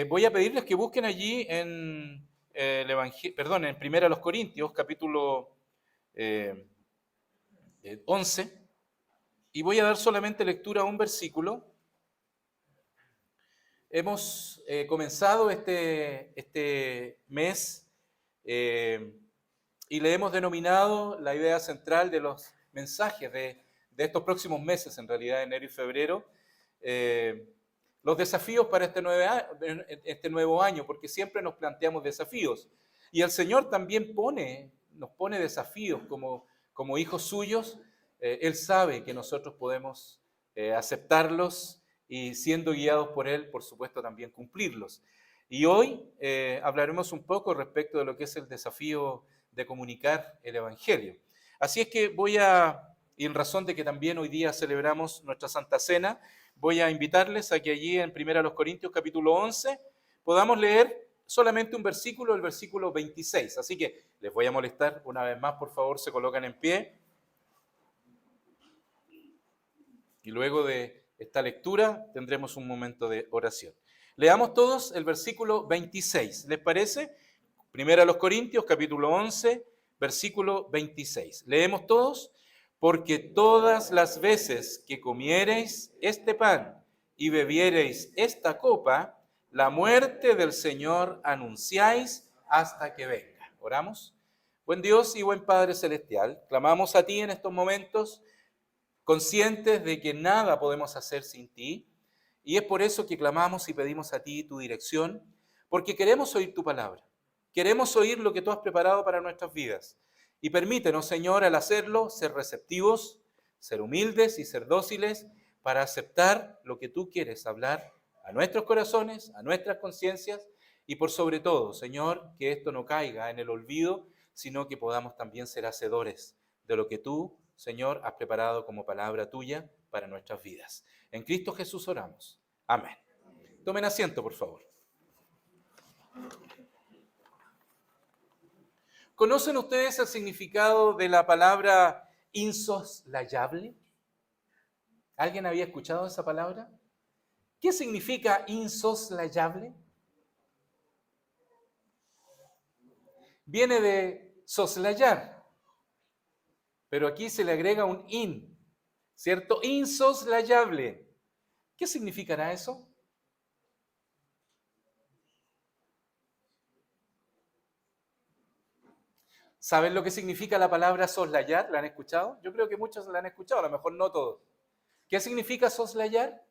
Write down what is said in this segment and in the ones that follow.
Voy a pedirles que busquen allí en el Evangelio, en Primera a los Corintios, capítulo 11, y voy a dar solamente lectura a un versículo. Hemos comenzado este mes y le hemos denominado la idea central de los mensajes de estos próximos meses, en realidad enero y febrero, los desafíos para este nuevo año, porque siempre nos planteamos desafíos. Y el Señor también nos pone desafíos como hijos suyos. Él sabe que nosotros podemos aceptarlos y siendo guiados por Él, por supuesto, también cumplirlos. Y hoy hablaremos un poco respecto de lo que es el desafío de comunicar el Evangelio. Así es que y en razón de que también hoy día celebramos nuestra Santa Cena, voy a invitarles a que allí en 1 Corintios capítulo 11 podamos leer solamente un versículo, el versículo 26. Así que les voy a molestar una vez más, por favor, se colocan en pie. Y luego de esta lectura tendremos un momento de oración. Leamos todos el versículo 26. ¿Les parece? 1 Corintios capítulo 11, versículo 26. Leemos todos. Porque todas las veces que comiereis este pan y bebiereis esta copa, la muerte del Señor anunciáis hasta que venga. ¿Oramos? Buen Dios y buen Padre Celestial, clamamos a ti en estos momentos, conscientes de que nada podemos hacer sin ti, y es por eso que clamamos y pedimos a ti tu dirección, porque queremos oír tu palabra, queremos oír lo que tú has preparado para nuestras vidas. Y permítenos, Señor, al hacerlo, ser receptivos, ser humildes y ser dóciles para aceptar lo que tú quieres hablar a nuestros corazones, a nuestras conciencias y por sobre todo, Señor, que esto no caiga en el olvido, sino que podamos también ser hacedores de lo que tú, Señor, has preparado como palabra tuya para nuestras vidas. En Cristo Jesús oramos. Amén. Tomen asiento, por favor. ¿Conocen ustedes el significado de la palabra insoslayable? ¿Alguien había escuchado esa palabra? ¿Qué significa insoslayable? Viene de soslayar, pero aquí se le agrega un in, ¿cierto? Insoslayable. ¿Qué significará eso? ¿Saben lo que significa la palabra soslayar? ¿La han escuchado? Yo creo que muchos la han escuchado, a lo mejor no todos. ¿Qué significa soslayar?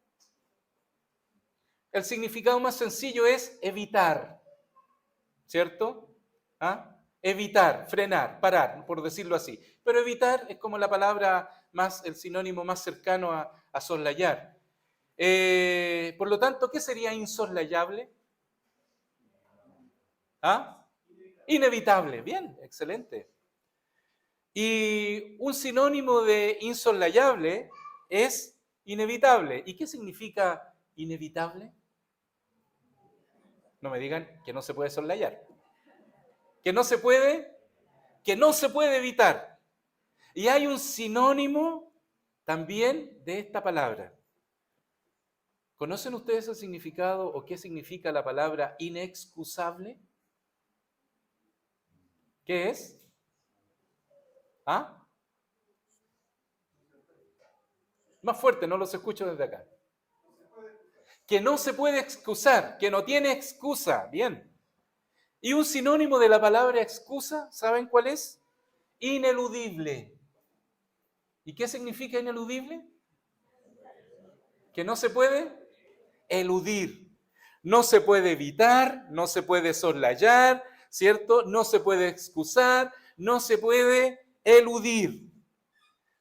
El significado más sencillo es evitar, ¿cierto? Evitar, frenar, parar, por decirlo así. Pero evitar es como la palabra el sinónimo más cercano a soslayar. Por lo tanto, ¿qué sería insoslayable? Inevitable, bien, excelente. Y un sinónimo de insoslayable es inevitable. ¿Y qué significa inevitable? No me digan que no se puede soslayar. Que no se puede evitar. Y hay un sinónimo también de esta palabra. ¿Conocen ustedes el significado o qué significa la palabra inexcusable? ¿Qué es? Más fuerte, no los escucho desde acá. Que no se puede excusar, que no tiene excusa. Bien. Y un sinónimo de la palabra excusa, ¿saben cuál es? Ineludible. ¿Y qué significa ineludible? Que no se puede eludir. no se puede evitar, no se puede soslayar, ¿cierto? No se puede excusar, no se puede eludir.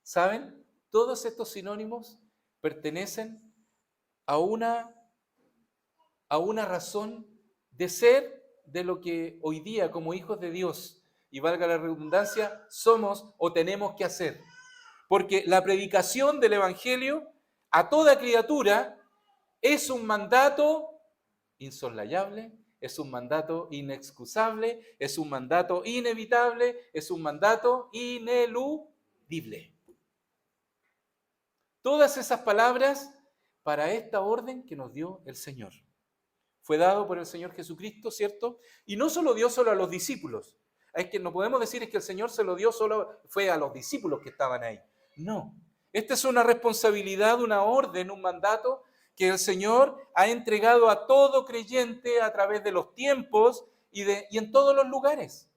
¿Saben? Todos estos sinónimos pertenecen a una razón de ser de lo que hoy día como hijos de Dios, y valga la redundancia, somos o tenemos que hacer. Porque la predicación del Evangelio a toda criatura es un mandato insoslayable, es un mandato inexcusable, es un mandato inevitable, es un mandato ineludible. Todas esas palabras para esta orden que nos dio el Señor. Fue dado por el Señor Jesucristo, ¿cierto? Y no solo dio solo a los discípulos. Es que no podemos decir es que el Señor se lo dio solo, fue a los discípulos que estaban ahí. No. Esta es una responsabilidad, una orden, un mandato que el Señor ha entregado a todo creyente a través de los tiempos y en todos los lugares.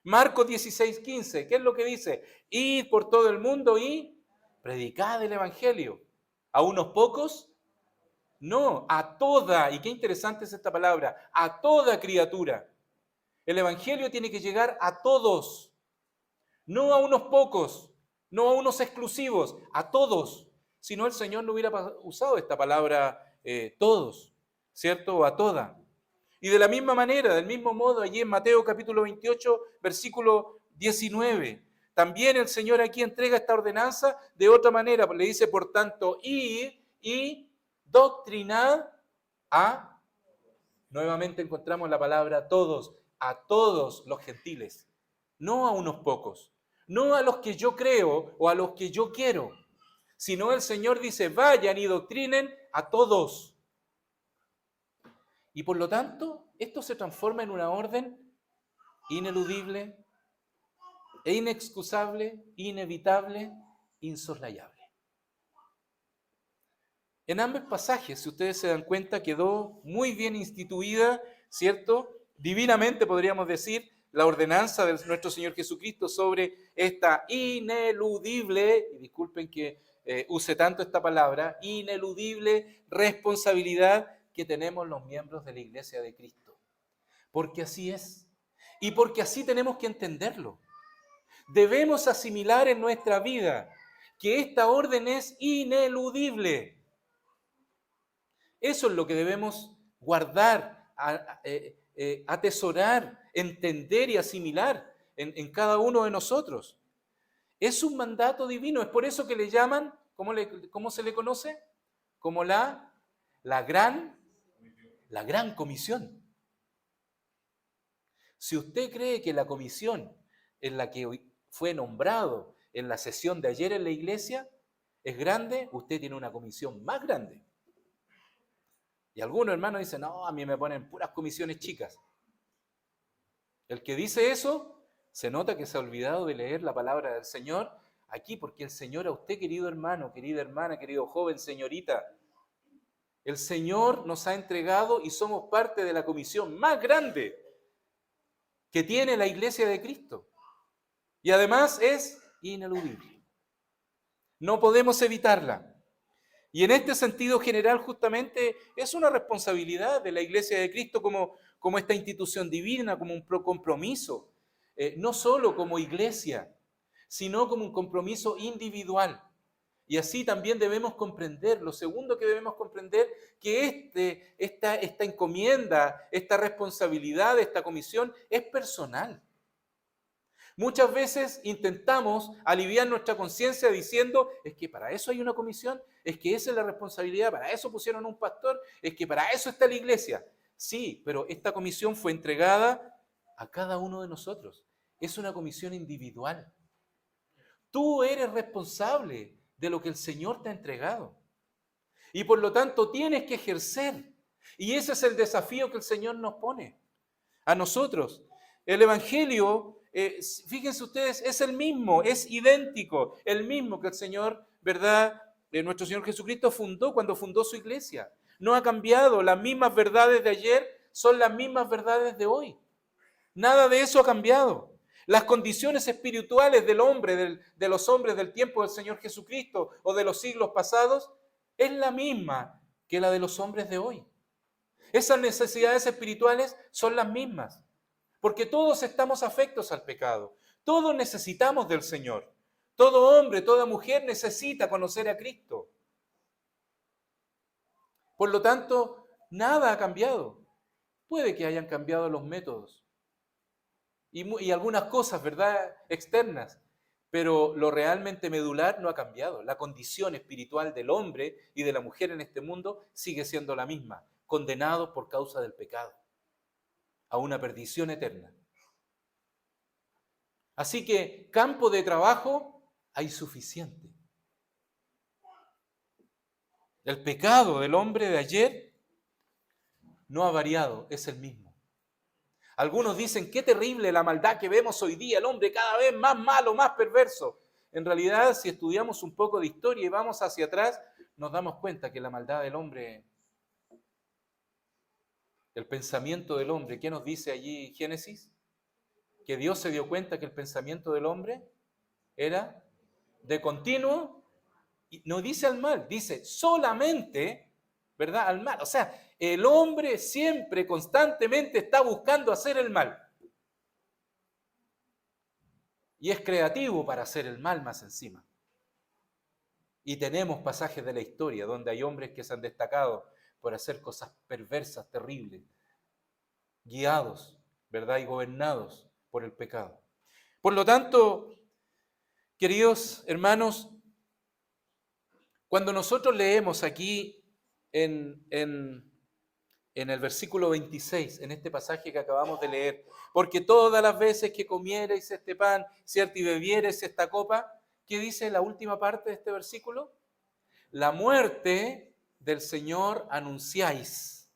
Marcos 16:15, ¿qué es lo que dice? Id por todo el mundo y predicad el Evangelio. ¿A unos pocos? No, a toda, y qué interesante es esta palabra, a toda criatura. El Evangelio tiene que llegar a todos, no a unos pocos, no a unos exclusivos, a todos. Si no, el Señor no hubiera usado esta palabra todos, ¿cierto? O a toda. Y de la misma manera, del mismo modo, allí en Mateo capítulo 28, versículo 19, también el Señor aquí entrega esta ordenanza de otra manera. Le dice, por tanto, id y doctrinad a, nuevamente encontramos la palabra todos, a todos los gentiles, no a unos pocos, no a los que yo creo o a los que yo quiero, sino el Señor dice, vayan y doctrinen a todos. Y por lo tanto, esto se transforma en una orden ineludible e inexcusable, inevitable, insoslayable. En ambos pasajes, si ustedes se dan cuenta, quedó muy bien instituida, ¿cierto? Divinamente podríamos decir, la ordenanza de nuestro Señor Jesucristo sobre esta ineludible, y disculpen que use tanto esta palabra, ineludible responsabilidad que tenemos los miembros de la Iglesia de Cristo. Porque así es, y porque así tenemos que entenderlo. Debemos asimilar en nuestra vida que esta orden es ineludible. Eso es lo que debemos guardar, atesorar, entender y asimilar en cada uno de nosotros. Es un mandato divino, es por eso que le llaman, ¿cómo se le conoce? Como la gran comisión. Si usted cree que la comisión en la que hoy fue nombrado en la sesión de ayer en la iglesia es grande, usted tiene una comisión más grande. Y algunos hermanos dicen, no, a mí me ponen puras comisiones chicas. El que dice eso, se nota que se ha olvidado de leer la palabra del Señor aquí, porque el Señor a usted, querido hermano, querida hermana, querido joven, señorita, el Señor nos ha entregado y somos parte de la comisión más grande que tiene la iglesia de Cristo. Y además es ineludible. No podemos evitarla. Y en este sentido general justamente es una responsabilidad de la Iglesia de Cristo como esta institución divina, como un compromiso, no solo como iglesia, sino como un compromiso individual. Y así también debemos comprender, lo segundo que debemos comprender, que esta encomienda, esta responsabilidad, esta comisión es personal. Muchas veces intentamos aliviar nuestra conciencia diciendo, es que para eso hay una comisión, es que esa es la responsabilidad, para eso pusieron un pastor, es que para eso está la iglesia. Sí, pero esta comisión fue entregada a cada uno de nosotros. Es una comisión individual. Tú eres responsable de lo que el Señor te ha entregado. Y por lo tanto tienes que ejercer. Y ese es el desafío que el Señor nos pone a nosotros. El Evangelio, fíjense ustedes, es el mismo, es idéntico, el mismo que el Señor, ¿verdad? Nuestro Señor Jesucristo fundó cuando fundó su iglesia. No ha cambiado, las mismas verdades de ayer son las mismas verdades de hoy. Nada de eso ha cambiado. Las condiciones espirituales del hombre, de los hombres del tiempo del Señor Jesucristo o de los siglos pasados, es la misma que la de los hombres de hoy. Esas necesidades espirituales son las mismas, porque todos estamos afectos al pecado. Todos necesitamos del Señor. Todo hombre, toda mujer necesita conocer a Cristo. Por lo tanto, nada ha cambiado. Puede que hayan cambiado los métodos y algunas cosas, ¿verdad?, externas, pero lo realmente medular no ha cambiado. La condición espiritual del hombre y de la mujer en este mundo sigue siendo la misma, condenados por causa del pecado a una perdición eterna. Así que campo de trabajo hay suficiente. El pecado del hombre de ayer no ha variado, es el mismo. Algunos dicen, qué terrible la maldad que vemos hoy día, el hombre cada vez más malo, más perverso. En realidad, si estudiamos un poco de historia y vamos hacia atrás, nos damos cuenta que la maldad del hombre, el pensamiento del hombre, ¿qué nos dice allí Génesis? Que Dios se dio cuenta que el pensamiento del hombre era de continuo, y no dice al mal, dice solamente, ¿verdad?, al mal. O sea, el hombre siempre, constantemente está buscando hacer el mal. Y es creativo para hacer el mal más encima. Y tenemos pasajes de la historia donde hay hombres que se han destacado por hacer cosas perversas, terribles, guiados, ¿verdad?, y gobernados por el pecado. Por lo tanto, queridos hermanos, cuando nosotros leemos aquí en el versículo 26, en este pasaje que acabamos de leer, porque todas las veces que comiereis este pan, ¿cierto?, y bebiereis esta copa, ¿qué dice la última parte de este versículo? La muerte del Señor anunciáis.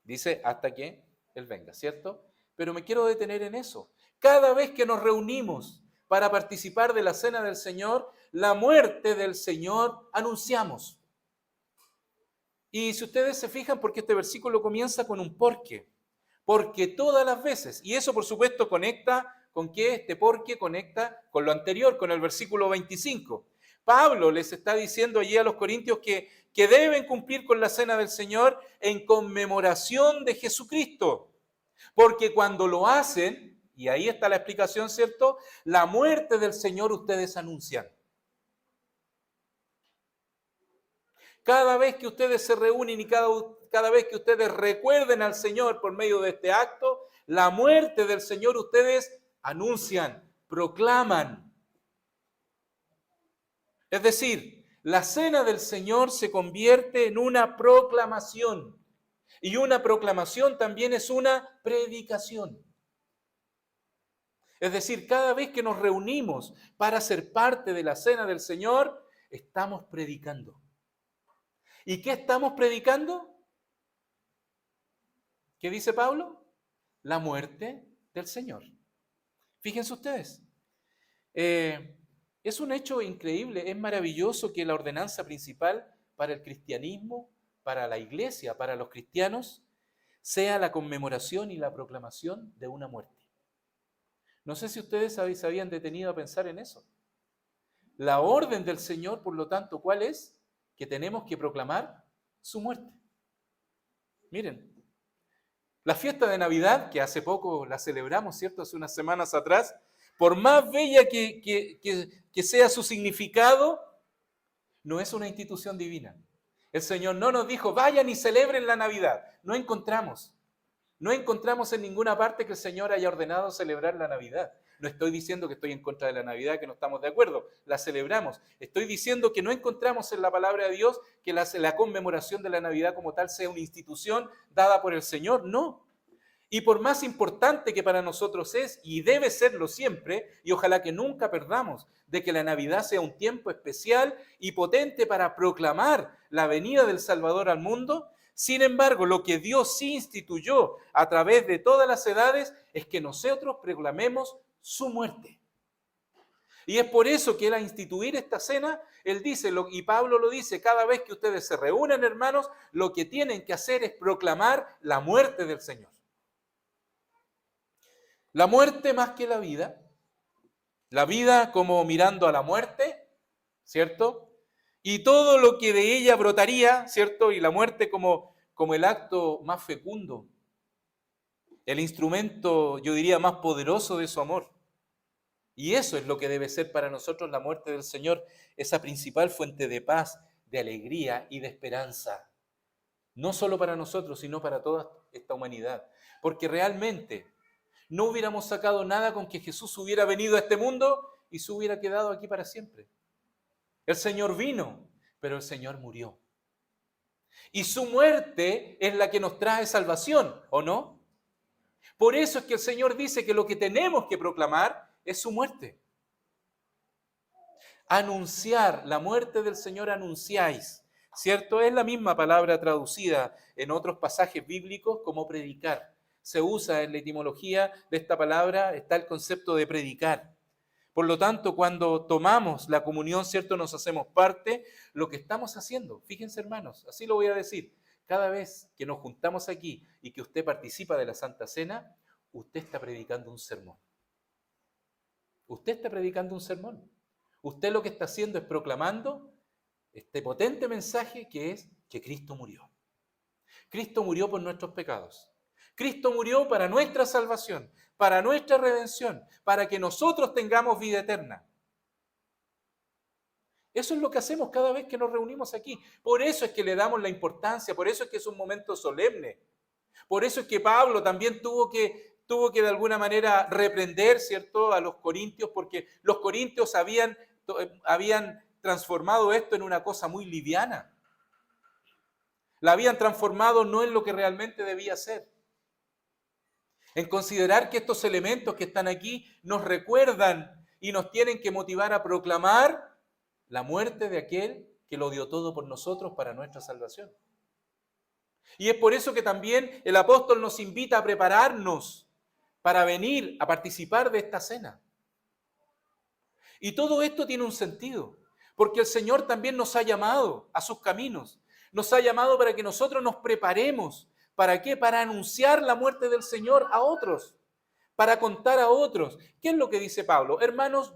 Dice, hasta que Él venga, ¿cierto? Pero me quiero detener en eso. Cada vez que nos reunimos para participar de la cena del Señor, la muerte del Señor anunciamos. Y si ustedes se fijan, porque este versículo comienza con un porque. Porque todas las veces, y eso por supuesto conecta con qué, este porque conecta con lo anterior, con el versículo 25. Pablo les está diciendo allí a los corintios que deben cumplir con la cena del Señor en conmemoración de Jesucristo. Porque cuando lo hacen, y ahí está la explicación, ¿cierto?, la muerte del Señor ustedes anuncian. Cada vez que ustedes se reúnen y cada vez que ustedes recuerden al Señor por medio de este acto, la muerte del Señor ustedes anuncian, proclaman. Es decir, la cena del Señor se convierte en una proclamación. Y una proclamación también es una predicación. Es decir, cada vez que nos reunimos para ser parte de la cena del Señor, estamos predicando. ¿Y qué estamos predicando? ¿Qué dice Pablo? La muerte del Señor. Fíjense ustedes. Es un hecho increíble, es maravilloso que la ordenanza principal para el cristianismo, para la iglesia, para los cristianos, sea la conmemoración y la proclamación de una muerte. No sé si ustedes se habían detenido a pensar en eso. La orden del Señor, por lo tanto, ¿cuál es? Que tenemos que proclamar su muerte. Miren, la fiesta de Navidad, que hace poco la celebramos, ¿cierto?, hace unas semanas atrás, por más bella que sea su significado, no es una institución divina. El Señor no nos dijo, vayan y celebren la Navidad. No encontramos en ninguna parte que el Señor haya ordenado celebrar la Navidad. No estoy diciendo que estoy en contra de la Navidad, que no estamos de acuerdo, la celebramos. Estoy diciendo que no encontramos en la palabra de Dios que la conmemoración de la Navidad como tal sea una institución dada por el Señor, no. Y por más importante que para nosotros es, y debe serlo siempre, y ojalá que nunca perdamos, de que la Navidad sea un tiempo especial y potente para proclamar la venida del Salvador al mundo, sin embargo, lo que Dios sí instituyó a través de todas las edades es que nosotros proclamemos su muerte. Y es por eso que Él, a instituir esta cena, Él dice, y Pablo lo dice, cada vez que ustedes se reúnen, hermanos, lo que tienen que hacer es proclamar la muerte del Señor. La muerte más que la vida como mirando a la muerte, ¿cierto? Y todo lo que de ella brotaría, ¿cierto? Y la muerte como como el acto más fecundo, el instrumento, yo diría, más poderoso de su amor. Y eso es lo que debe ser para nosotros la muerte del Señor, esa principal fuente de paz, de alegría y de esperanza. No solo para nosotros, sino para toda esta humanidad. Porque realmente no hubiéramos sacado nada con que Jesús hubiera venido a este mundo y se hubiera quedado aquí para siempre. El Señor vino, pero el Señor murió. Y su muerte es la que nos trae salvación, ¿o no? Por eso es que el Señor dice que lo que tenemos que proclamar es su muerte. Anunciar la muerte del Señor, anunciáis, ¿cierto? Es la misma palabra traducida en otros pasajes bíblicos como predicar. Se usa en la etimología de esta palabra, está el concepto de predicar. Por lo tanto, cuando tomamos la comunión, ¿cierto? Nos hacemos parte, lo que estamos haciendo, fíjense hermanos, así lo voy a decir, cada vez que nos juntamos aquí y que usted participa de la Santa Cena, usted está predicando un sermón. Usted está predicando un sermón. Usted lo que está haciendo es proclamando este potente mensaje que es que Cristo murió. Cristo murió por nuestros pecados. Cristo murió para nuestra salvación, para nuestra redención, para que nosotros tengamos vida eterna. Eso es lo que hacemos cada vez que nos reunimos aquí. Por eso es que le damos la importancia, por eso es que es un momento solemne. Por eso es que Pablo también tuvo que de alguna manera reprender, ¿cierto?, a los corintios, porque los corintios habían transformado esto en una cosa muy liviana. La habían transformado no en lo que realmente debía ser. En considerar que estos elementos que están aquí nos recuerdan y nos tienen que motivar a proclamar la muerte de aquel que lo dio todo por nosotros para nuestra salvación. Y es por eso que también el apóstol nos invita a prepararnos para venir a participar de esta cena. Y todo esto tiene un sentido, porque el Señor también nos ha llamado a sus caminos. Nos ha llamado para que nosotros nos preparemos. ¿Para qué? Para anunciar la muerte del Señor a otros, para contar a otros. ¿Qué es lo que dice Pablo? Hermanos,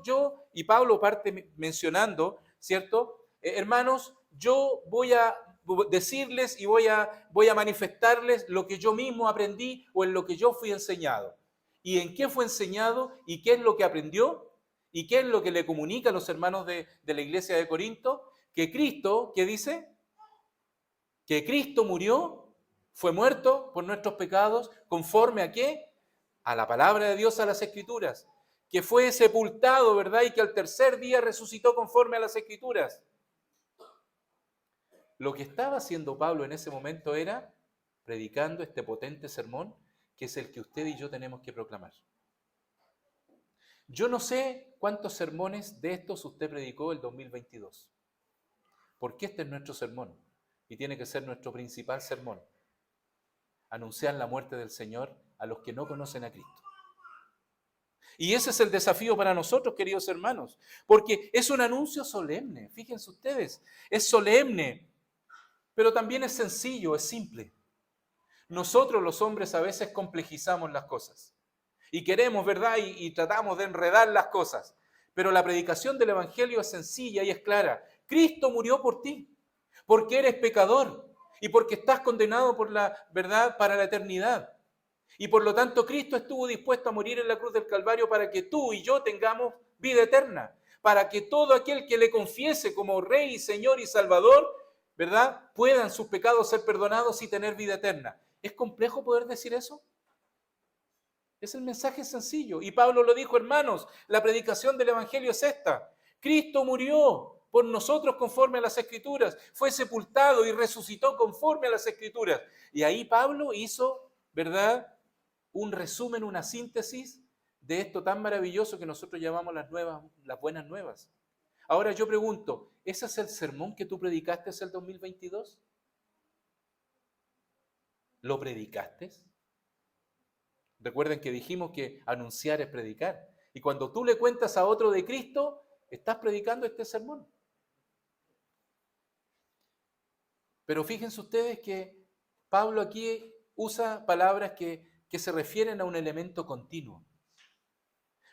y Pablo parte mencionando, ¿cierto? Hermanos, yo voy a decirles y voy a manifestarles lo que yo mismo aprendí o en lo que yo fui enseñado. ¿Y en qué fue enseñado? ¿Y qué es lo que aprendió? ¿Y qué es lo que le comunica a los hermanos de la iglesia de Corinto? Que Cristo, ¿qué dice? Que Cristo murió, fue muerto por nuestros pecados, ¿conforme a qué? A la palabra de Dios, a las Escrituras. Que fue sepultado, ¿verdad? Y que al tercer día resucitó conforme a las Escrituras. Lo que estaba haciendo Pablo en ese momento era predicando este potente sermón, que es el que usted y yo tenemos que proclamar. Yo no sé cuántos sermones de estos usted predicó el 2022, porque este es nuestro sermón y tiene que ser nuestro principal sermón. Anunciar la muerte del Señor a los que no conocen a Cristo. Y ese es el desafío para nosotros, queridos hermanos, porque es un anuncio solemne, fíjense ustedes, es solemne, pero también es sencillo, es simple. Nosotros los hombres a veces complejizamos las cosas y queremos, ¿verdad? Y tratamos de enredar las cosas, pero la predicación del Evangelio es sencilla y es clara. Cristo murió por ti, porque eres pecador y porque estás condenado por la verdad para la eternidad. Y por lo tanto Cristo estuvo dispuesto a morir en la cruz del Calvario para que tú y yo tengamos vida eterna, para que todo aquel que le confiese como Rey, Señor y Salvador, ¿verdad?, puedan sus pecados ser perdonados y tener vida eterna. ¿Es complejo poder decir eso? Es el mensaje sencillo. Y Pablo lo dijo, hermanos, la predicación del Evangelio es esta. Cristo murió por nosotros conforme a las Escrituras, fue sepultado y resucitó conforme a las Escrituras. Y ahí Pablo hizo, ¿verdad?, un resumen, una síntesis de esto tan maravilloso que nosotros llamamos las buenas nuevas. Ahora yo pregunto, ¿ese es el sermón que tú predicaste el 2022? ¿Lo predicaste? Recuerden que dijimos que anunciar es predicar. Y cuando tú le cuentas a otro de Cristo, estás predicando este sermón. Pero fíjense ustedes que Pablo aquí usa palabras que se refieren a un elemento continuo.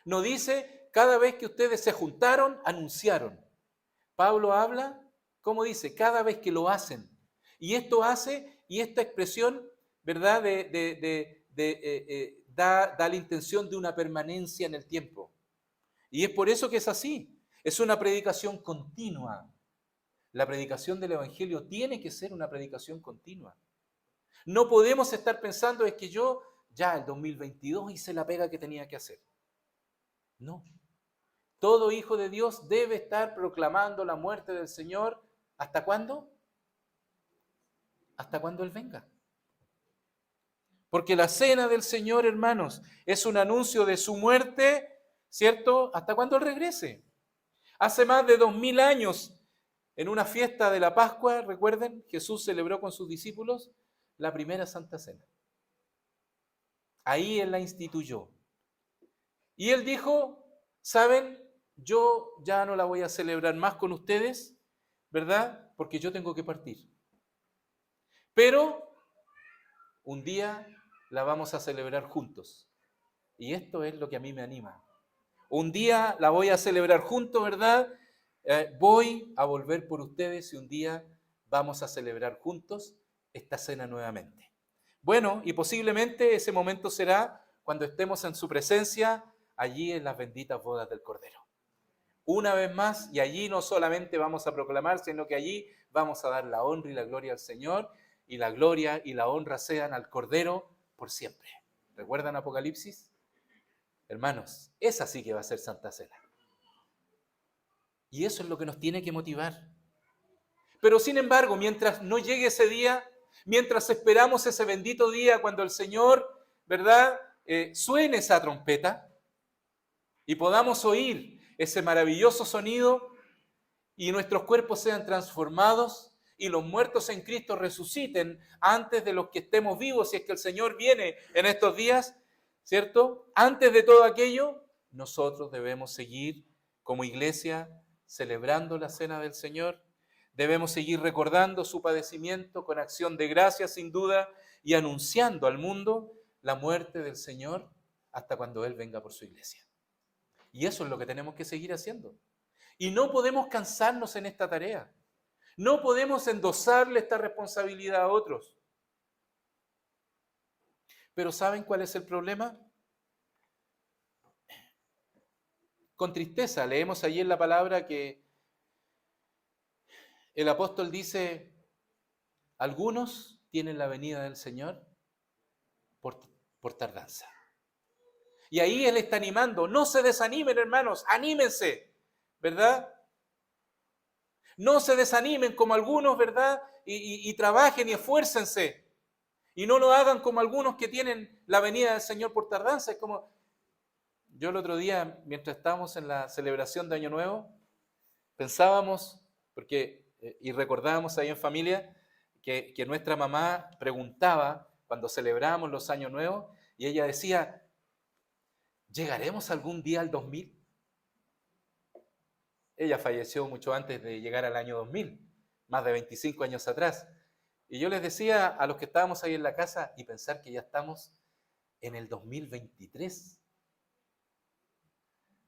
No dice, cada vez que ustedes se juntaron, anunciaron. Pablo habla, ¿cómo dice? Cada vez que lo hacen. Y esto hace y esta expresión, ¿verdad?, da la intención de una permanencia en el tiempo. Y es por eso que es así. Es una predicación continua. La predicación del Evangelio tiene que ser una predicación continua. No podemos estar pensando es que yo ya el 2022 hice la pega que tenía que hacer. No. Todo hijo de Dios debe estar proclamando la muerte del Señor. ¿Hasta cuándo? Hasta cuando Él venga. Porque la cena del Señor, hermanos, es un anuncio de su muerte, ¿cierto? Hasta cuando Él regrese. Hace más de 2000 años, en una fiesta de la Pascua, recuerden, Jesús celebró con sus discípulos la primera Santa Cena. Ahí Él la instituyó. Y Él dijo, ¿saben? Yo ya no la voy a celebrar más con ustedes, ¿verdad? Porque yo tengo que partir. Pero un día la vamos a celebrar juntos. Y esto es lo que a mí me anima. Un día la voy a celebrar juntos, ¿verdad? Voy a volver por ustedes y un día vamos a celebrar juntos esta cena nuevamente. Bueno, y posiblemente ese momento será cuando estemos en su presencia, allí en las benditas bodas del Cordero. Una vez más, y allí no solamente vamos a proclamar, sino que allí vamos a dar la honra y la gloria al Señor, y la gloria y la honra sean al Cordero por siempre. ¿Recuerdan Apocalipsis? Hermanos, esa sí que va a ser Santa Cena. Y eso es lo que nos tiene que motivar. Pero sin embargo, mientras no llegue ese día, mientras esperamos ese bendito día cuando el Señor, ¿verdad?, suene esa trompeta y podamos oír ese maravilloso sonido y nuestros cuerpos sean transformados y los muertos en Cristo resuciten antes de los que estemos vivos, si es que el Señor viene en estos días, ¿cierto? Antes de todo aquello, nosotros debemos seguir como iglesia celebrando la cena del Señor. Debemos seguir recordando su padecimiento con acción de gracia, sin duda, y anunciando al mundo la muerte del Señor hasta cuando Él venga por su iglesia. Y eso es lo que tenemos que seguir haciendo. Y no podemos cansarnos en esta tarea. No podemos endosarle esta responsabilidad a otros. Pero ¿saben cuál es el problema? Con tristeza leemos allí en la palabra que el apóstol dice, algunos tienen la venida del Señor por tardanza. Y ahí Él está animando, no se desanimen, hermanos, anímense, ¿verdad? No se desanimen como algunos, ¿verdad? Y trabajen y esfuércense. Y no lo hagan como algunos que tienen la venida del Señor por tardanza. Es como, yo el otro día, mientras estábamos en la celebración de Año Nuevo, pensábamos, y recordábamos ahí en familia, que nuestra mamá preguntaba cuando celebrábamos los Años Nuevos, y ella decía, ¿llegaremos algún día al 2000? Ella falleció mucho antes de llegar al año 2000, más de 25 años atrás. Y yo les decía a los que estábamos ahí en la casa, y pensar que ya estamos en el 2023.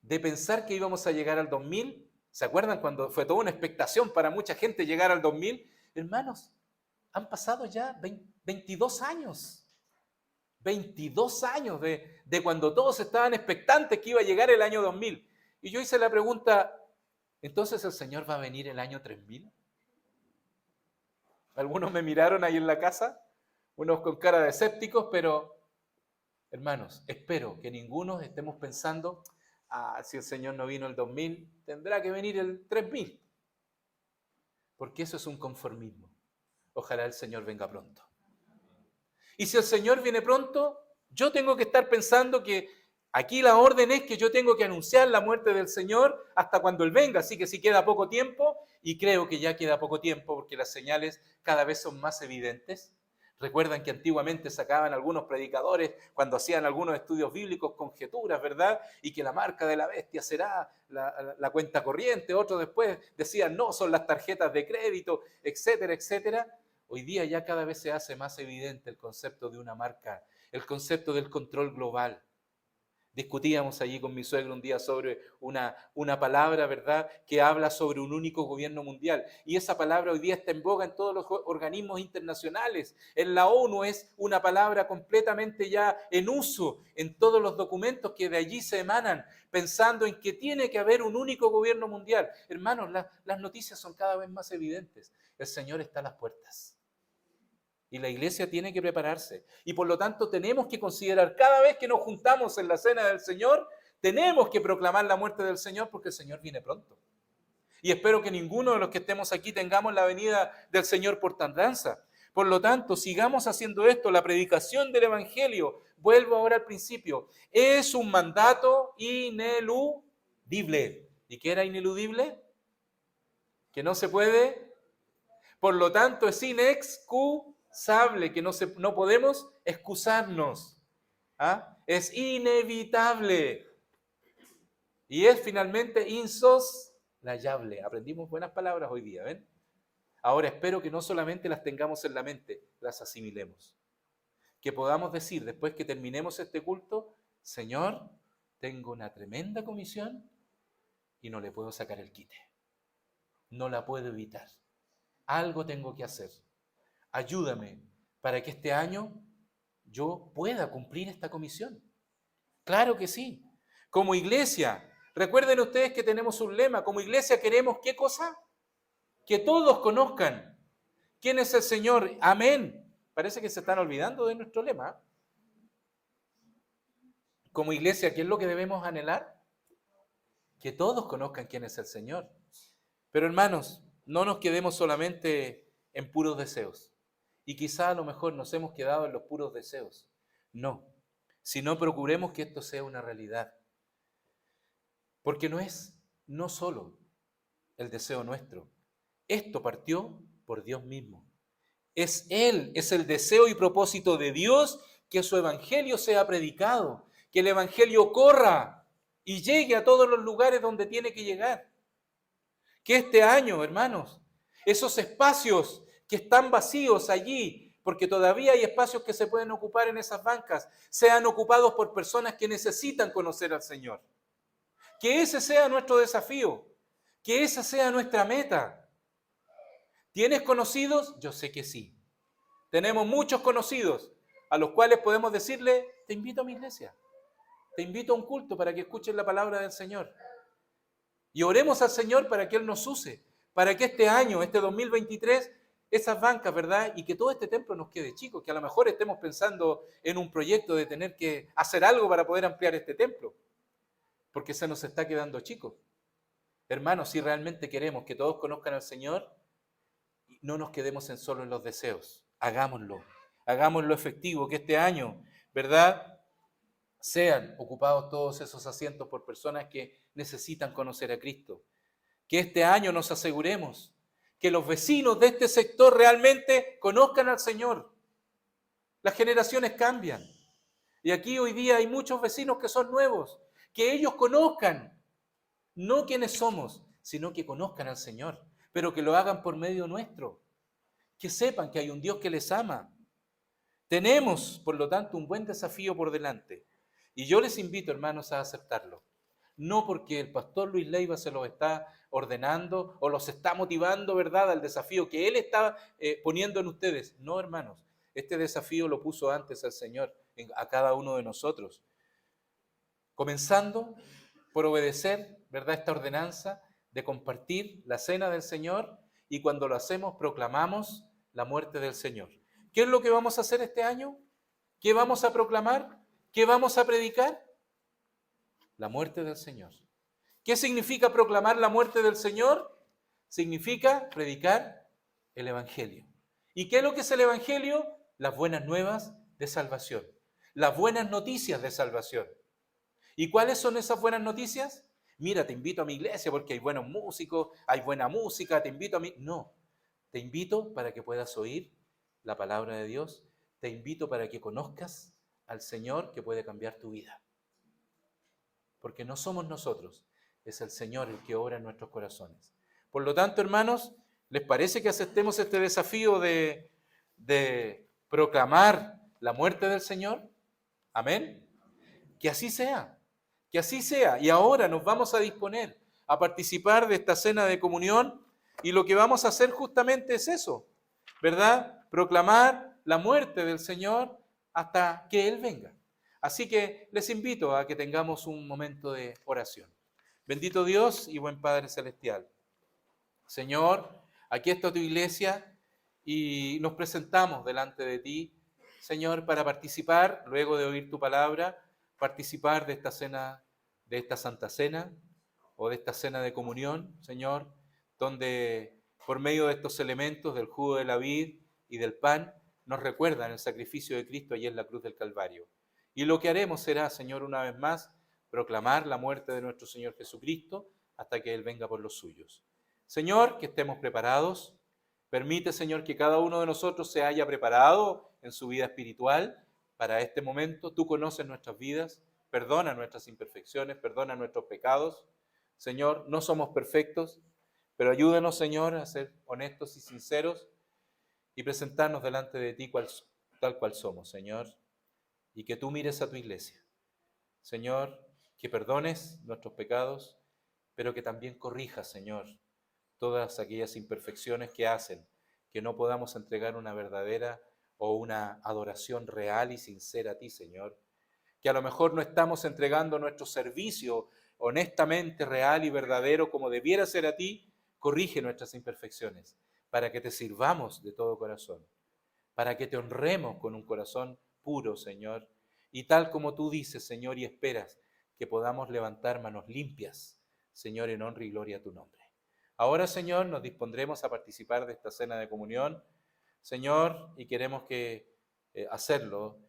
De pensar que íbamos a llegar al 2000, ¿se acuerdan cuando fue toda una expectación para mucha gente llegar al 2000? Hermanos, han pasado ya 22 años. 22 años de cuando todos estaban expectantes que iba a llegar el año 2000. Y yo hice la pregunta, ¿entonces el Señor va a venir el año 3000? Algunos me miraron ahí en la casa, unos con cara de escépticos, pero hermanos, espero que ninguno estemos pensando, si el Señor no vino el 2000, tendrá que venir el 3000. Porque eso es un conformismo. Ojalá el Señor venga pronto. Y si el Señor viene pronto, yo tengo que estar pensando que aquí la orden es que yo tengo que anunciar la muerte del Señor hasta cuando Él venga. Así que si queda poco tiempo, y creo que ya queda poco tiempo porque las señales cada vez son más evidentes. Recuerdan que antiguamente sacaban algunos predicadores cuando hacían algunos estudios bíblicos conjeturas, ¿verdad? Y que la marca de la bestia será la cuenta corriente. Otros después decían, no, son las tarjetas de crédito, etcétera, etcétera. Hoy día ya cada vez se hace más evidente el concepto de una marca, el concepto del control global. Discutíamos allí con mi suegro un día sobre una palabra, ¿verdad?, que habla sobre un único gobierno mundial. Y esa palabra hoy día está en boga en todos los organismos internacionales. En la ONU es una palabra completamente ya en uso en todos los documentos que de allí se emanan, pensando en que tiene que haber un único gobierno mundial. Hermanos, las noticias son cada vez más evidentes. El Señor está a las puertas. Y la iglesia tiene que prepararse. Y por lo tanto tenemos que considerar, cada vez que nos juntamos en la cena del Señor, tenemos que proclamar la muerte del Señor porque el Señor viene pronto. Y espero que ninguno de los que estemos aquí tengamos la venida del Señor por tardanza. Por lo tanto, sigamos haciendo esto. La predicación del Evangelio, vuelvo ahora al principio, es un mandato ineludible. ¿Y qué era ineludible? Que no se puede. Por lo tanto, es inexcusable, que no podemos excusarnos. ¿Ah? Es inevitable. Y es finalmente insoslayable. Aprendimos buenas palabras hoy día, ¿ven? Ahora espero que no solamente las tengamos en la mente, las asimilemos. Que podamos decir, después que terminemos este culto, Señor, tengo una tremenda comisión y no le puedo sacar el quite. No la puedo evitar. Algo tengo que hacer. Ayúdame para que este año yo pueda cumplir esta comisión. Claro que sí. Como iglesia, recuerden ustedes que tenemos un lema. Como iglesia queremos, ¿qué cosa? Que todos conozcan quién es el Señor. Amén. Parece que se están olvidando de nuestro lema. Como iglesia, ¿qué es lo que debemos anhelar? Que todos conozcan quién es el Señor. Pero hermanos, no nos quedemos solamente en puros deseos. Y quizá a lo mejor nos hemos quedado en los puros deseos. No, sino procuremos que esto sea una realidad. Porque no solo el deseo nuestro. Esto partió por Dios mismo. Es Él, es el deseo y propósito de Dios que su evangelio sea predicado, que el evangelio corra y llegue a todos los lugares donde tiene que llegar. Que este año, hermanos, esos espacios que están vacíos allí, porque todavía hay espacios que se pueden ocupar en esas bancas, sean ocupados por personas que necesitan conocer al Señor. Que ese sea nuestro desafío, que esa sea nuestra meta. ¿Tienes conocidos? Yo sé que sí. Tenemos muchos conocidos a los cuales podemos decirle, te invito a mi iglesia, te invito a un culto para que escuchen la palabra del Señor. Y oremos al Señor para que Él nos use, para que este año, este 2023, esas bancas, ¿verdad? Y que todo este templo nos quede chico, que a lo mejor estemos pensando en un proyecto de tener que hacer algo para poder ampliar este templo, porque se nos está quedando chico. Hermanos, si realmente queremos que todos conozcan al Señor, no nos quedemos solo en los deseos, hagámoslo efectivo, que este año, ¿verdad?, sean ocupados todos esos asientos por personas que necesitan conocer a Cristo. Que este año nos aseguremos que los vecinos de este sector realmente conozcan al Señor. Las generaciones cambian. Y aquí hoy día hay muchos vecinos que son nuevos. Que ellos conozcan, no quiénes somos, sino que conozcan al Señor, pero que lo hagan por medio nuestro. Que sepan que hay un Dios que les ama. Tenemos, por lo tanto, un buen desafío por delante. Y yo les invito, hermanos, a aceptarlo. No porque el pastor Luis Leiva se los está ordenando o los está motivando, ¿verdad?, al desafío que Él está poniendo en ustedes. No, hermanos, este desafío lo puso antes el Señor a cada uno de nosotros. Comenzando por obedecer, ¿verdad?, esta ordenanza de compartir la cena del Señor, y cuando lo hacemos proclamamos la muerte del Señor. ¿Qué es lo que vamos a hacer este año? ¿Qué vamos a proclamar? ¿Qué vamos a predicar? La muerte del Señor. ¿Qué significa proclamar la muerte del Señor? Significa predicar el Evangelio. ¿Y qué es lo que es el Evangelio? Las buenas nuevas de salvación. Las buenas noticias de salvación. ¿Y cuáles son esas buenas noticias? Mira, te invito a mi iglesia porque hay buenos músicos, hay buena música, te invito a mí. No, te invito para que puedas oír la palabra de Dios. Te invito para que conozcas al Señor que puede cambiar tu vida. Porque no somos nosotros, es el Señor el que obra en nuestros corazones. Por lo tanto, hermanos, ¿les parece que aceptemos este desafío de proclamar la muerte del Señor? Amén. Que así sea. Que así sea. Y ahora nos vamos a disponer a participar de esta cena de comunión y lo que vamos a hacer justamente es eso, ¿verdad? Proclamar la muerte del Señor hasta que Él venga. Así que les invito a que tengamos un momento de oración. Bendito Dios y buen Padre Celestial. Señor, aquí está tu iglesia y nos presentamos delante de ti, Señor, para participar, luego de oír tu palabra, participar de esta cena, de esta Santa Cena o de esta cena de comunión, Señor, donde por medio de estos elementos del jugo de la vid y del pan, nos recuerdan el sacrificio de Cristo allí en la cruz del Calvario. Y lo que haremos será, Señor, una vez más, proclamar la muerte de nuestro Señor Jesucristo hasta que Él venga por los suyos. Señor, que estemos preparados. Permite, Señor, que cada uno de nosotros se haya preparado en su vida espiritual para este momento. Tú conoces nuestras vidas, perdona nuestras imperfecciones, perdona nuestros pecados. Señor, no somos perfectos, pero ayúdanos, Señor, a ser honestos y sinceros y presentarnos delante de ti tal cual somos, Señor, y que tú mires a tu iglesia. Señor, que perdones nuestros pecados, pero que también corrijas, Señor, todas aquellas imperfecciones que hacen que no podamos entregar una verdadera o una adoración real y sincera a ti, Señor. Que a lo mejor no estamos entregando nuestro servicio honestamente, real y verdadero como debiera ser a ti. Corrige nuestras imperfecciones para que te sirvamos de todo corazón, para que te honremos con un corazón puro, Señor, y tal como tú dices, Señor, y esperas que podamos levantar manos limpias, Señor, en honra y gloria a tu nombre. Ahora, Señor, nos dispondremos a participar de esta cena de comunión, Señor, y queremos hacerlo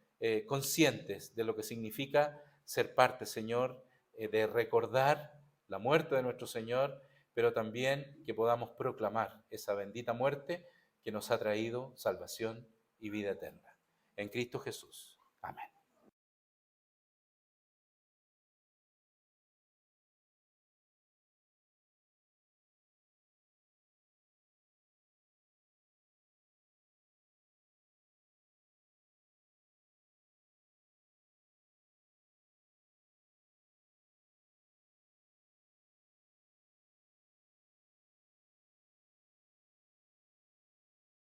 conscientes de lo que significa ser parte, Señor, de recordar la muerte de nuestro Señor, pero también que podamos proclamar esa bendita muerte que nos ha traído salvación y vida eterna. En Cristo Jesús. Amén.